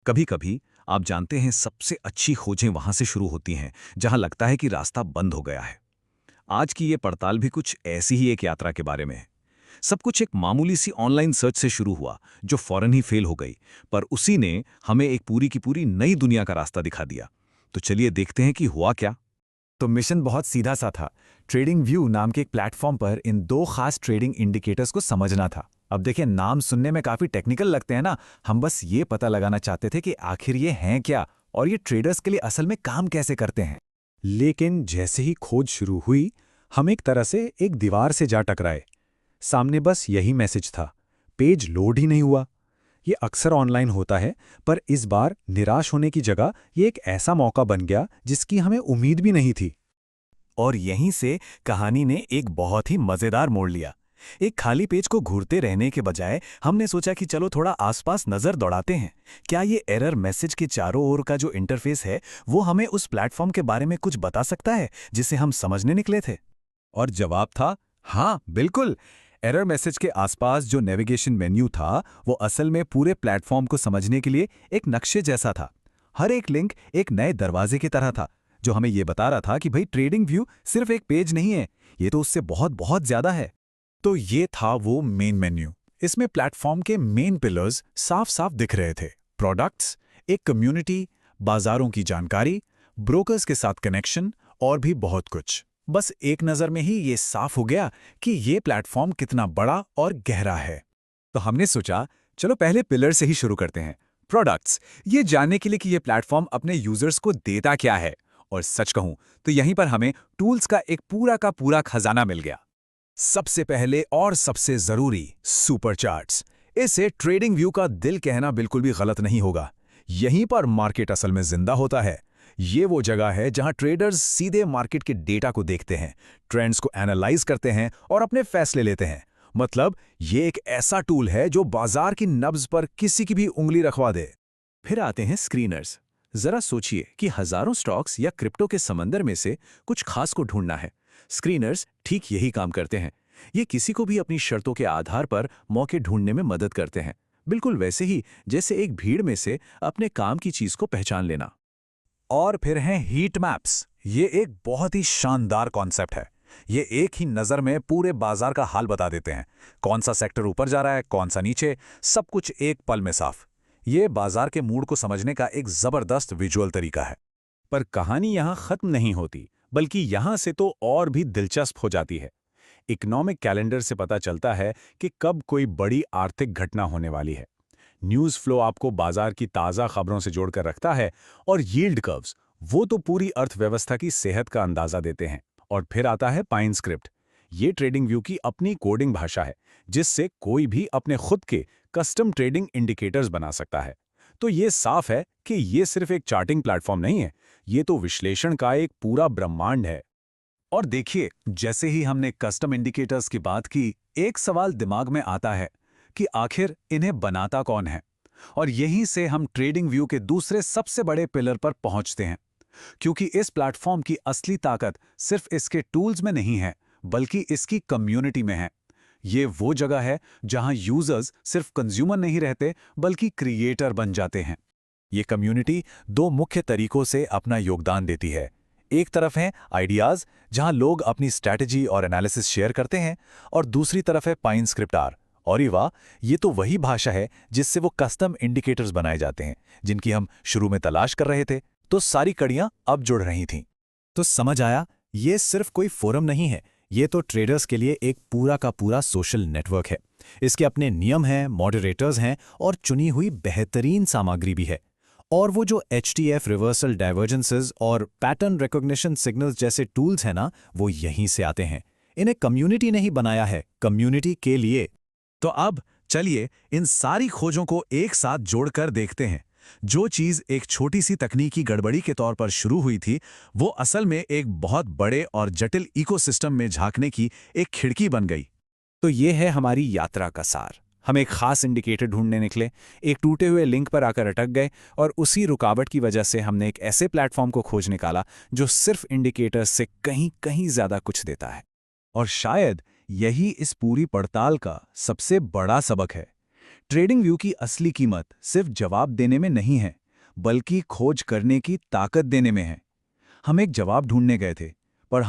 कभी कभी आप जानते हैं सबसे अच्छी खोजें वहां से शुरू होती हैं जहां लगता है कि रास्ता बंद हो गया है। आज की ये पड़ताल भी कुछ ऐसी ही एक यात्रा के बारे में है। सब कुछ एक मामूली सी ऑनलाइन सर्च से शुरू हुआ जो फौरन ही फेल हो गई, पर उसी ने हमें एक पूरी की पूरी नई दुनिया का रास्ता दिखा दिया। तो चलिए देखते हैं कि हुआ क्या। तो मिशन बहुत सीधा सा था। ट्रेडिंग व्यू नाम के एक प्लेटफॉर्म पर इन दो खास ट्रेडिंग इंडिकेटर्स को समझना था। अब देखिए, नाम सुनने में काफी टेक्निकल लगते हैं ना। हम बस ये पता लगाना चाहते थे कि आखिर ये हैं क्या और ये ट्रेडर्स के लिए असल में काम कैसे करते हैं। लेकिन जैसे ही खोज शुरू हुई, हम एक तरह से एक दीवार से जा टकराए। सामने बस यही मैसेज था, पेज लोड ही नहीं हुआ। ये अक्सर ऑनलाइन होता है, पर इस बार निराश होने की जगह ये एक ऐसा मौका बन गया जिसकी हमें उम्मीद भी नहीं थी। और यहीं से कहानी ने एक बहुत ही मजेदार मोड़ लिया। एक खाली पेज को घूरते रहने के बजाय हमने सोचा कि चलो थोड़ा आसपास नजर दौड़ाते हैं। क्या ये एरर मैसेज के चारों ओर का जो इंटरफेस है वो हमें उस प्लेटफॉर्म के बारे में कुछ बता सकता है जिसे हम समझने निकले थे? और जवाब था हाँ, बिल्कुल। एरर मैसेज के आसपास जो नेविगेशन मेन्यू था वो असल में पूरे प्लेटफॉर्म को समझने के लिए एक नक्शे जैसा था। हर एक लिंक एक नए दरवाजे की तरह था जो हमें ये बता रहा था कि भाई, ट्रेडिंग व्यू सिर्फ एक पेज नहीं है, ये तो उससे बहुत बहुत ज्यादा है। तो ये था वो मेन मेन्यू। इसमें प्लेटफॉर्म के मेन पिलर्स साफ साफ दिख रहे थे। प्रोडक्ट्स, एक कम्युनिटी, बाजारों की जानकारी, ब्रोकर्स के साथ कनेक्शन और भी बहुत कुछ। बस एक नज़र में ही ये साफ हो गया कि ये प्लेटफॉर्म कितना बड़ा और गहरा है। तो हमने सोचा, चलो पहले पिलर से ही शुरू करते हैं। प्रोडक्ट्स, ये जानने के लिए कि ये प्लेटफॉर्म अपने यूजर्स को देता क्या है। और सच कहूं तो यहीं पर हमें टूल्स का एक पूरा का पूरा खजाना मिल गया। सबसे पहले और सबसे जरूरी, सुपर चार्ट्स। इसे ट्रेडिंग व्यू का दिल कहना बिल्कुल भी गलत नहीं होगा। यहीं पर मार्केट असल में जिंदा होता है। ये वो जगह है जहां ट्रेडर्स सीधे मार्केट के डेटा को देखते हैं, ट्रेंड्स को एनालाइज करते हैं और अपने फैसले लेते हैं। मतलब ये एक ऐसा टूल है जो बाजार की नब्ज पर किसी की भी उंगली रखवा दे। फिर आते हैं स्क्रीनर्स। जरा सोचिए कि हजारों स्टॉक्स या क्रिप्टो के समंदर में से कुछ खास को ढूंढना है। स्क्रीनर्स ठीक यही काम करते हैं। ये किसी को भी अपनी शर्तों के आधार पर मौके ढूंढने में मदद करते हैं, बिल्कुल वैसे ही जैसे एक भीड़ में से अपने काम की चीज को पहचान लेना। और फिर हैं हीट मैप्स। ये एक बहुत ही शानदार कॉन्सेप्ट है। ये एक ही नज़र में पूरे बाजार का हाल बता देते हैं। कौन सा सेक्टर ऊपर जा रहा है, कौन सा नीचे, सब कुछ एक पल में साफ। ये बाजार के मूड को समझने का एक जबरदस्त विजुअल तरीका है। पर कहानी यहाँ खत्म नहीं होती, बल्कि यहाँ से तो और भी दिलचस्प हो जाती है। इकोनॉमिक कैलेंडर से पता चलता है कि कब कोई बड़ी आर्थिक घटना होने वाली है। न्यूज़ फ्लो आपको बाजार की ताज़ा खबरों से जोड़कर रखता है। और यील्ड कर्व्स, वो तो पूरी अर्थव्यवस्था की सेहत का अंदाजा देते हैं। और फिर आता है पाइन स्क्रिप्ट। ये ट्रेडिंग व्यू की अपनी कोडिंग भाषा है, जिससे कोई भी अपने खुद के कस्टम ट्रेडिंग इंडिकेटर्स बना सकता है। तो ये साफ है कि ये सिर्फ एक चार्टिंग प्लेटफॉर्म नहीं है, ये तो विश्लेषण का एक पूरा ब्रह्मांड है। और देखिए, जैसे ही हमने कस्टम इंडिकेटर्स की बात की, एक सवाल दिमाग में आता है कि आखिर इन्हें बनाता कौन है। और यहीं से हम ट्रेडिंग व्यू के दूसरे सबसे बड़े पिलर पर पहुंचते हैं, क्योंकि इस प्लेटफॉर्म की असली ताकत सिर्फ इसके टूल्स में नहीं है, बल्कि इसकी कम्युनिटी में है। ये वो जगह है जहां यूजर्स सिर्फ कंज्यूमर नहीं रहते, बल्कि क्रिएटर बन जाते हैं। ये कम्युनिटी दो मुख्य तरीकों से अपना योगदान देती है। एक तरफ है आइडियाज, जहां लोग अपनी स्ट्रैटेजी और एनालिसिस शेयर करते हैं, और दूसरी तरफ है पाइन स्क्रिप्ट आर। और ये वाह, ये तो वही भाषा है जिससे वो कस्टम इंडिकेटर्स बनाए जाते हैं, जिनकी हम शुरू में तलाश कर रहे थे। तो सारी कड़ियां अब जुड़ रही थीं। तो समझ आया, ये सिर्फ कोई फोरम नहीं है, ये तो ट्रेडर्स के लिए एक पूरा का पूरा सोशल नेटवर्क है। इसके अपने नियम हैं, मॉडरेटर्स हैं और चुनी हुई बेहतरीन सामग्री भी है। और वो जो HTF रिवर्सल डाइवर्जेंसेस और पैटर्न रिकॉग्निशन सिग्नल्स जैसे टूल्स हैं ना, वो यहीं से आते हैं। इन्हें कम्युनिटी ने ही बनाया है, कम्युनिटी के लिए। तो अब चलिए इन सारी खोजों को एक साथ जोड़कर देखते हैं। जो चीज एक छोटी सी तकनीकी गड़बड़ी के तौर पर शुरू हुई थी, वो असल में एक बहुत बड़े और जटिल इकोसिस्टम में झांकने की एक खिड़की बन गई। तो ये है हमारी यात्रा का सार। हम एक खास इंडिकेटर ढूंढने निकले, एक टूटे हुए लिंक पर आकर अटक गए, और उसी रुकावट की वजह से हमने एक ऐसे प्लेटफॉर्म को खोज निकाला जो सिर्फ इंडिकेटर्स से कहीं कहीं ज्यादा कुछ देता है। और शायद यही इस पूरी पड़ताल का सबसे बड़ा सबक है। ट्रेडिंग व्यू की असली कीमत सिर्फ जवाब देने में नहीं है, बल्कि खोज करने की ताकत देने में है। हम एक जवाब ढूंढने गए थे, पर हम